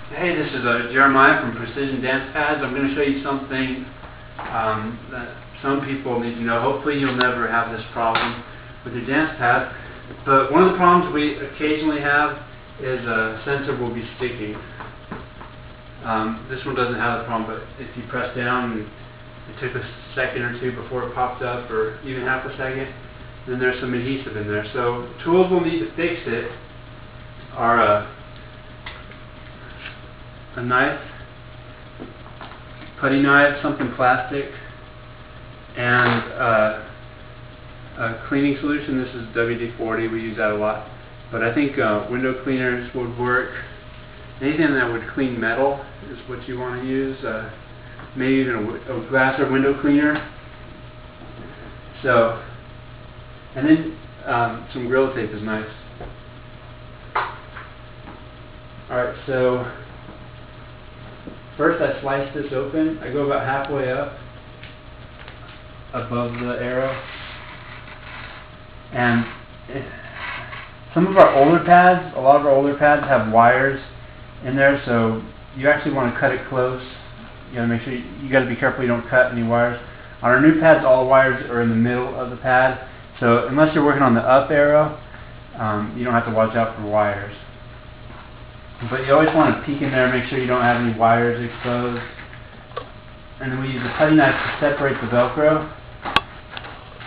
Hey, this is Jeremiah from Precision Dance Pads. I'm going to show you something that some people need to know. Hopefully you'll never have this problem with your dance pad. But one of the problems we occasionally have is a sensor will be sticking. This one doesn't have the problem, but if you press down and it took a second or two before it popped up, or even half a second, then there's some adhesive in there. So tools we'll need to fix it are a knife, putty knife, something plastic, and a cleaning solution. This is WD-40. We use that a lot. But I think window cleaners would work. Anything that would clean metal is what you want to use. Maybe even a glass or window cleaner. So, and then some Gorilla Tape is nice. Alright, so first I slice this open. I go about halfway up above the arrow. And some of our older pads, a lot of our older pads have wires in there, so you actually want to cut it close. You got to make sure you got to be careful you don't cut any wires. On our new pads, all the wires are in the middle of the pad, so unless you're working on the up arrow, you don't have to watch out for wires. But you always want to peek in there, make sure you don't have any wires exposed. And then we use a putty knife to separate the velcro.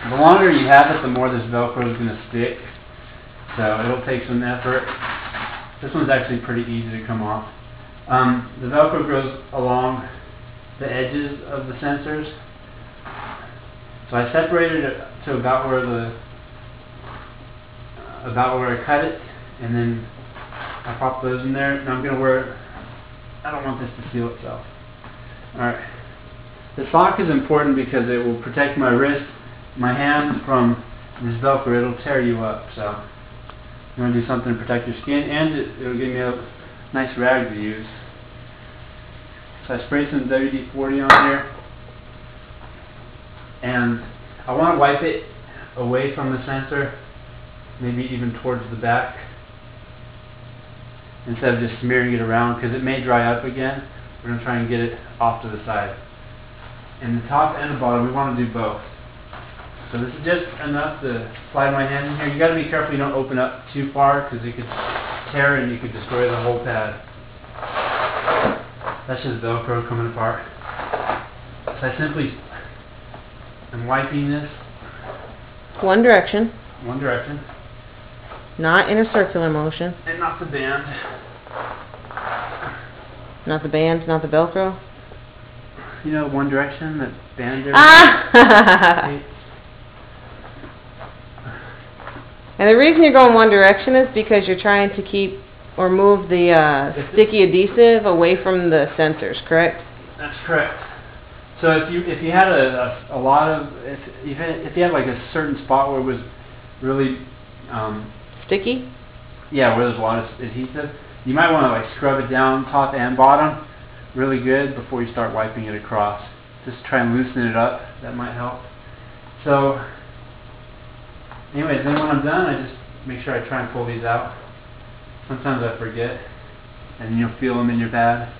The longer you have it, the more this velcro is going to stick. So it'll take some effort. This one's actually pretty easy to come off. The velcro goes along the edges of the sensors. So I separated it to about where I cut it, and then I pop those in there. Now I'm going to wear it. I don't want this to seal itself. Alright. The sock is important because it will protect my wrist, my hand from this velcro. It'll tear you up. So you want to do something to protect your skin, and it'll give me a nice rag to use. So I spray some WD-40 on here, and I want to wipe it away from the sensor, maybe even towards the back, instead of just smearing it around, because it may dry up again. We're going to try and get it off to the side. And the top and the bottom, we want to do both. So this is just enough to slide my hand in here. You got to be careful you don't open up too far, because it could tear and you could destroy the whole pad. That's just Velcro coming apart. So I simply am wiping this. One direction. One direction. Not in a circular motion. And not the band. Not the band, not the Velcro. You know, one direction, that band there. Ah! And the reason you're going one direction is because you're trying to keep or move the sticky adhesive away from the sensors, correct? That's correct. So if you had a lot of, if you had like a certain spot where it was really sticky? Yeah, where there's a lot of adhesive, you might want to like scrub it down top and bottom really good before you start wiping it across. Just try and loosen it up. That might help. So anyways, then when I'm done, I just make sure I try and pull these out. Sometimes I forget, and you'll feel them in your pad.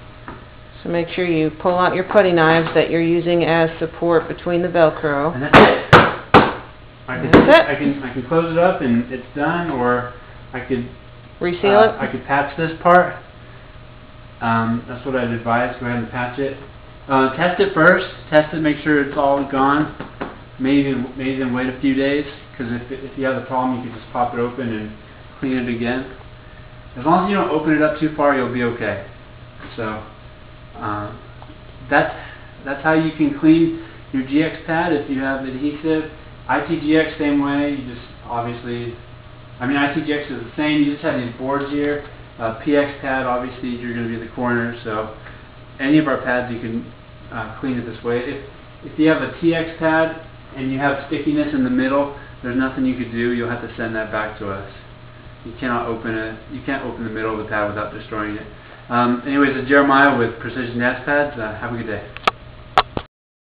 So make sure you pull out your putty knives that you're using as support between the Velcro. And that's it. I can close it up and it's done, or I could reseal it. I could patch this part. That's what I'd advise. Go ahead and patch it. Test it first. Test it. Make sure it's all gone. Maybe then wait a few days, because if you have the problem, you can just pop it open and clean it again. As long as you don't open it up too far, you'll be okay. So that's how you can clean your GX pad if you have adhesive. ITGX same way. You just obviously, ITGX is the same. You just have these boards here. PX pad, obviously you're going to be the corner. So any of our pads you can clean it this way. If you have a TX pad and you have stickiness in the middle, there's nothing you could do. You'll have to send that back to us. You cannot open it. You can't open the middle of the pad without destroying it. Anyways, it's Jeremiah with Precision Dance Pads. Have a good day.